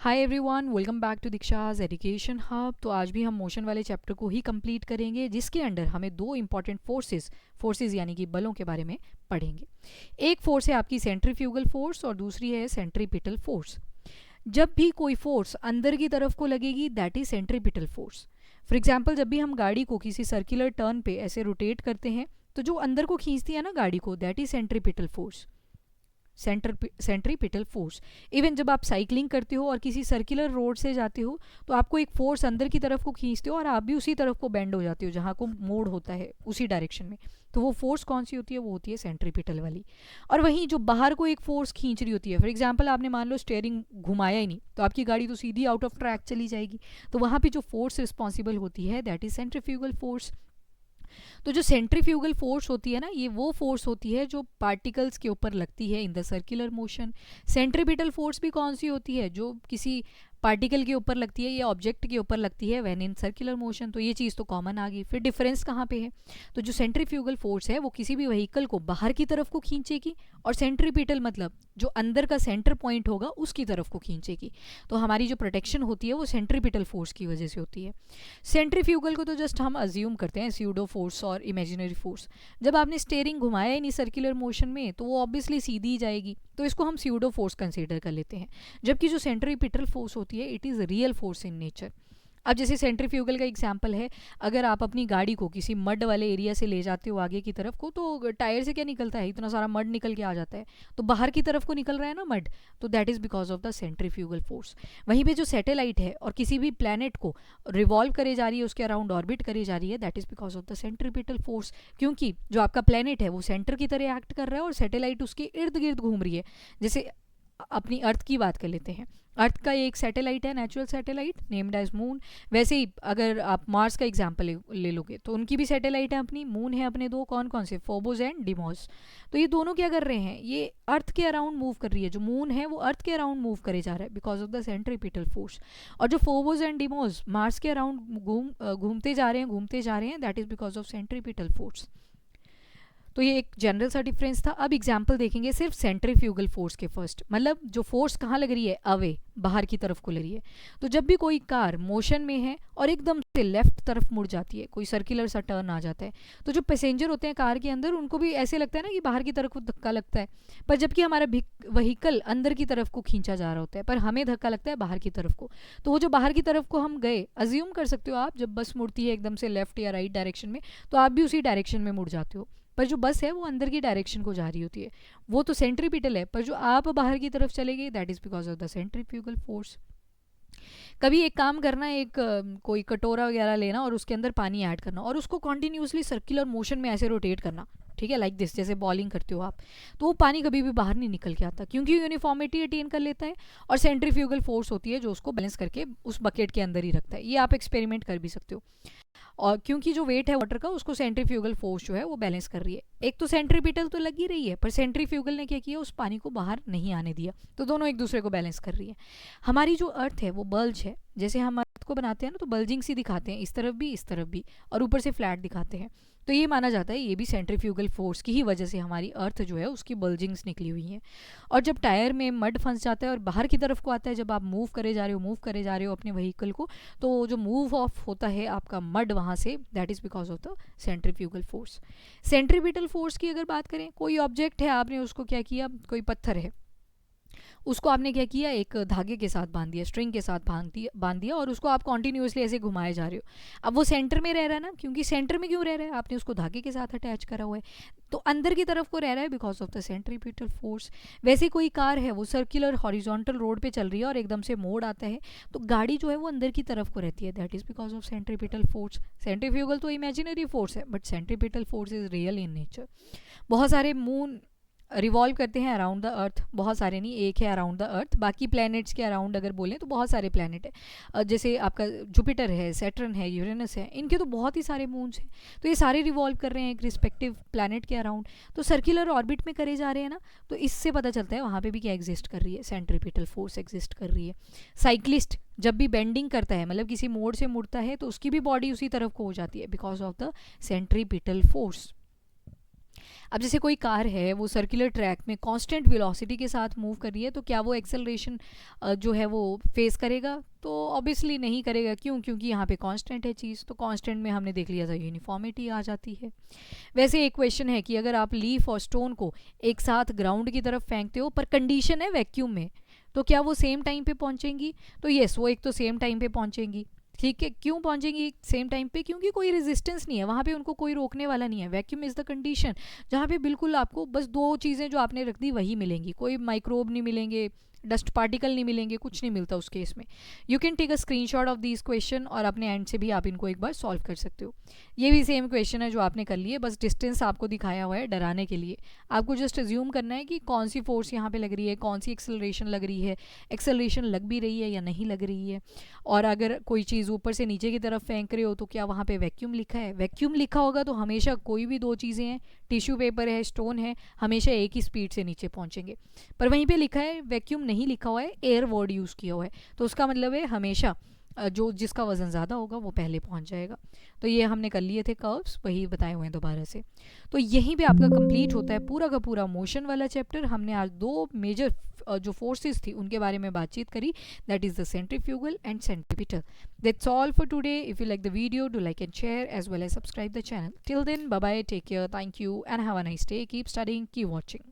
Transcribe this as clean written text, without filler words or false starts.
Hi everyone, welcome back to Diksha's education hub. तो आज भी हम मोशन वाले चैप्टर को ही कंप्लीट करेंगे, जिसके अंडर हमें दो इंपॉर्टेंट फोर्सेस यानी कि बलों के बारे में पढ़ेंगे। एक फोर्स है आपकी सेंट्रीफ्यूगल फोर्स और दूसरी है सेंट्रीपिटल फोर्स। जब भी कोई फोर्स अंदर की तरफ को लगेगी that is centripetal force. For example, जब भी हम गाड़ी को किसी सर्कुलर टर्न पे ऐसे रोटेट करते हैं तो जो अंदर को खींचती है ना गाड़ी को, that is centripetal force, centripetal force. Even जब आप साइकिलिंग करते हो और किसी सर्कुलर रोड से जाते हो तो आपको एक फोर्स अंदर की तरफ को खींचते हो और आप भी उसी तरफ को बेंड हो जाते हो जहाँ को मोड़ होता है उसी डायरेक्शन में। तो वो फोर्स कौन सी होती है? वो होती है सेंट्रीपिटल वाली। और वहीं जो बाहर को एक फोर्स खींच रही होती है, फॉर एग्जाम्पल आपने मान लो स्टेयरिंग घुमाया ही नहीं तो आपकी गाड़ी तो सीधी आउट ऑफ ट्रैक चली जाएगी। तो वहाँ पे जो फोर्स रिस्पॉन्सिबल होती है दैट इज सेंट्रीफ्यूगल फोर्स। तो जो सेंट्रीफ्यूगल फोर्स होती है ना, ये वो फोर्स होती है जो पार्टिकल्स के ऊपर लगती है in the circular motion. Centripetal force भी कौन सी होती है? जो किसी पार्टिकल के ऊपर लगती है या ऑब्जेक्ट के ऊपर लगती है व्हेन इन सर्कुलर मोशन। तो ये चीज़ तो कॉमन आ गई। फिर डिफरेंस कहाँ पे है? तो जो सेंट्रीफ्यूगल फोर्स है वो किसी भी व्हीकल को बाहर की तरफ को खींचेगी और सेंट्रीपिटल मतलब जो अंदर का सेंटर पॉइंट होगा उसकी तरफ को खींचेगी। तो हमारी जो प्रोटेक्शन होती है वो सेंट्रीपिटल फोर्स की वजह से होती है। सेंट्रीफ्यूगल को तो जस्ट हम अज्यूम करते हैं स्यूडो फोर्स और इमेजिनरी फोर्स। जब आपने स्टेयरिंग घुमाया ही नहीं सर्कुलर मोशन में तो वो ऑब्वियसली सीधी ही जाएगी, तो इसको हम स्यूडो फोर्स कंसीडर कर लेते हैं। जबकि जो सेंट्रीपिटल फोर्स होती है it is real force in nature. अब जैसे सेंट्रीफ्यूगल का एग्जांपल है, अगर आप अपनी गाड़ी को किसी मड वाले एरिया से ले जाते हो आगे की तरफ को, तो टायर से क्या निकलता है? इतना सारा मड निकल के आ जाता है। तो बाहर की तरफ को निकल रहा है ना मड, तो that is because of the centrifugal force. वहीं पे जो सैटेलाइट है और किसी भी प्लैनेट को रिवॉल्व करे जा रही है, उसके अराउंड ऑर्बिट करे जा रही है, that is because of the centripetal force. क्योंकि जो आपका प्लैनेट है वो सेंटर की तरह एक्ट कर रहा है और सैटेलाइट उसके इर्द गिर्द घूम रही है। जैसे अपनी अर्थ की बात कर लेते हैं, अर्थ का एक सैटेलाइट है, natural satellite named as moon. वैसे ही अगर आप मार्स का एग्जांपल ले लोगे तो उनकी भी सैटेलाइट है अपनी, मून है अपने दो, कौन कौन से? Phobos and Deimos. तो ये दोनों क्या कर रहे हैं? ये अर्थ के अराउंड मूव कर रही है। जो मून है वो अर्थ के अराउंड मूव करे जा रहा है because of the centripetal force. और जो फोबोस एंड डिमोस मार्स के अराउंड घूमते जा रहे हैं, that is because of centripetal force. तो ये एक जनरल सा डिफरेंस था। अब एग्जाम्पल देखेंगे सिर्फ सेंट्रीफ्यूगल फोर्स के फर्स्ट, मतलब जो फोर्स कहाँ लग रही है? अवे, बाहर की तरफ को लग रही है। तो जब भी कोई कार मोशन में है और एकदम से लेफ्ट तरफ मुड़ जाती है, कोई सर्कुलर सा टर्न आ जाता है, तो जो पैसेंजर होते हैं कार के अंदर उनको भी ऐसे लगता है ना कि बाहर की तरफ को धक्का लगता है, पर जबकि हमारा व्हीकल अंदर की तरफ को खींचा जा रहा होता है, पर हमें धक्का लगता है बाहर की तरफ को। तो वो जो बाहर की तरफ को हम गए, अज्यूम कर सकते हो आप, जब बस मुड़ती है एकदम से लेफ्ट या राइट डायरेक्शन में तो आप भी उसी डायरेक्शन में मुड़ जाते हो, पर जो बस है वो अंदर की डायरेक्शन को जा रही होती है। वो तो सेंट्रीपिटल है, पर जो आप बाहर की तरफ चले गए that is because of the centrifugal force. कभी एक काम करना, एक कोई कटोरा वगैरह लेना और उसके अंदर पानी ऐड करना और उसको कॉन्टिन्यूसली सर्कुलर मोशन में ऐसे रोटेट करना, ठीक है, लाइक दिस, जैसे बॉलिंग करते हो आप, तो वो पानी कभी भी बाहर नहीं निकल के आता क्योंकि यूनिफॉर्मिटी अटेन कर लेता है और सेंट्रीफ्यूगल फोर्स होती है जो उसको बैलेंस करके उस बकेट के अंदर ही रखता है। ये आप एक्सपेरिमेंट कर भी सकते हो। और क्योंकि जो वेट है वाटर का उसको सेंट्रीफ्यूगल फोर्स जो है वो बैलेंस कर रही है। एक तो सेंट्रीपिटल तो लग ही रही है, पर सेंट्रीफ्यूगल ने क्या किया? उस पानी को बाहर नहीं आने दिया। तो दोनों एक दूसरे को बैलेंस कर रही है। हमारी जो अर्थ है वो बल्ज है। जैसे हम अर्थ को बनाते हैं ना तो बल्जिंग सी दिखाते हैं, इस तरफ भी इस तरफ भी, और ऊपर से फ्लैट दिखाते हैं। तो ये माना जाता है ये भी सेंट्रीफ्यूगल फोर्स की ही वजह से हमारी अर्थ जो है उसकी बल्जिंग्स निकली हुई हैं। और जब टायर में मड फंस जाता है और बाहर की तरफ को आता है, जब आप मूव करे जा रहे हो अपने व्हीकल को, तो जो मूव ऑफ होता है आपका मड वहाँ से, that is because of the centrifugal force. Centripetal force की अगर बात करें, कोई ऑब्जेक्ट है, आपने उसको क्या किया, कोई पत्थर है, उसको आपने क्या किया, एक धागे के साथ बांध दिया, स्ट्रिंग के साथ बांध दिया और उसको आप कॉन्टिन्यूसली ऐसे घुमाए जा रहे हो। अब वो सेंटर में रह रहा है ना, क्योंकि सेंटर में क्यों रह रहा है? आपने उसको धागे के साथ अटैच करा हुआ है, तो अंदर की तरफ को रह रहा है because of the centripetal force. वैसे कोई कार है, वो सर्कुलर हॉरिजॉन्टल रोड पे चल रही है और एकदम से मोड़ आता है, तो गाड़ी जो है वो अंदर की तरफ को रहती है, that is because of centripetal force. Centrifugal तो इमेजिनरी फोर्स है, but centripetal force is real in nature. बहुत सारे मून रिवॉल्व करते हैं अराउंड द अर्थ, बहुत सारे नहीं, एक है अराउंड द अर्थ, बाकी प्लैनेट्स के अराउंड अगर बोलें तो बहुत सारे प्लैनेट है। जैसे आपका जुपिटर है, सैटर्न है, यूरेनस है, इनके तो बहुत ही सारे मून्स हैं। तो ये सारे रिवॉल्व कर रहे हैं एक रिस्पेक्टिव प्लैनेट के अराउंड, तो सर्कुलर ऑर्बिट में करे जा रहे हैं ना, तो इससे पता चलता है वहाँ पे भी क्या एग्जिस्ट कर रही है? सेंट्रीपिटल फोर्स एग्जिस्ट कर रही है। साइक्लिस्ट जब भी बेंडिंग करता है, मतलब किसी मोड़ से मुड़ता है, तो उसकी भी बॉडी उसी तरफ को हो जाती है because of the centripetal force. अब जैसे कोई कार है वो सर्कुलर ट्रैक में कांस्टेंट वेलोसिटी के साथ मूव कर रही है, तो क्या वो एक्सेलरेशन जो है वो फेस करेगा? तो ऑब्वियसली नहीं करेगा। क्यों? क्योंकि यहाँ पे कांस्टेंट है चीज़, तो कांस्टेंट में हमने देख लिया था यूनिफॉर्मिटी आ जाती है। वैसे एक क्वेश्चन है कि अगर आप लीफ और स्टोन को एक साथ ग्राउंड की तरफ फेंकते हो पर कंडीशन है वैक्यूम में, तो क्या वो सेम टाइम पे पहुंचेंगी? तो येस, वो एक तो सेम टाइम पे पहुंचेंगी। ठीक है, क्यों पहुंचेंगी सेम टाइम पे? क्योंकि कोई रेजिस्टेंस नहीं है वहाँ पे, उनको कोई रोकने वाला नहीं है। वैक्यूम इज़ द कंडीशन जहाँ पे बिल्कुल आपको बस दो चीज़ें जो आपने रख दी वही मिलेंगी, कोई माइक्रोब नहीं मिलेंगे, डस्ट पार्टिकल नहीं मिलेंगे, कुछ नहीं मिलता उस केस में। You can take a screenshot of this question और अपने एंड से भी आप इनको एक बार सॉल्व कर सकते हो। ये भी सेम क्वेश्चन है जो आपने कर लिए, बस डिस्टेंस आपको दिखाया हुआ है डराने के लिए। आपको जस्ट अज्यूम करना है कि कौन सी फोर्स यहाँ पे लग रही है, कौन सी एक्सेलरेशन लग रही है, एक्सेलरेशन लग भी रही है या नहीं लग रही है। और अगर कोई चीज़ ऊपर से नीचे की तरफ फेंक रहे हो तो क्या वहाँ पे वैक्यूम लिखा है? वैक्यूम लिखा होगा तो हमेशा कोई भी दो चीज़ें हैं, टिश्यू पेपर है, स्टोन है, हमेशा एक ही स्पीड से नीचे पहुँचेंगे। पर वहीं पे लिखा है वैक्यूम नहीं लिखा हुआ है, एयर वर्ड यूज़ किया हुआ है, तो उसका मतलब है हमेशा जो जिसका वज़न ज़्यादा होगा वो पहले पहुंच जाएगा। तो ये हमने कर लिए थे कर्व्स, वही बताए हुए हैं दोबारा से। तो यहीं पे आपका कंप्लीट होता है पूरा का पूरा मोशन वाला चैप्टर। हमने आज दो मेजर जो फोर्सेस थी उनके बारे में बातचीत करी, that is the centrifugal and centripetal. That's all for today. If you like the video, do like and share as well as subscribe the channel. Till then, bye bye, take care, thank you and have a nice day, keep studying, keep watching.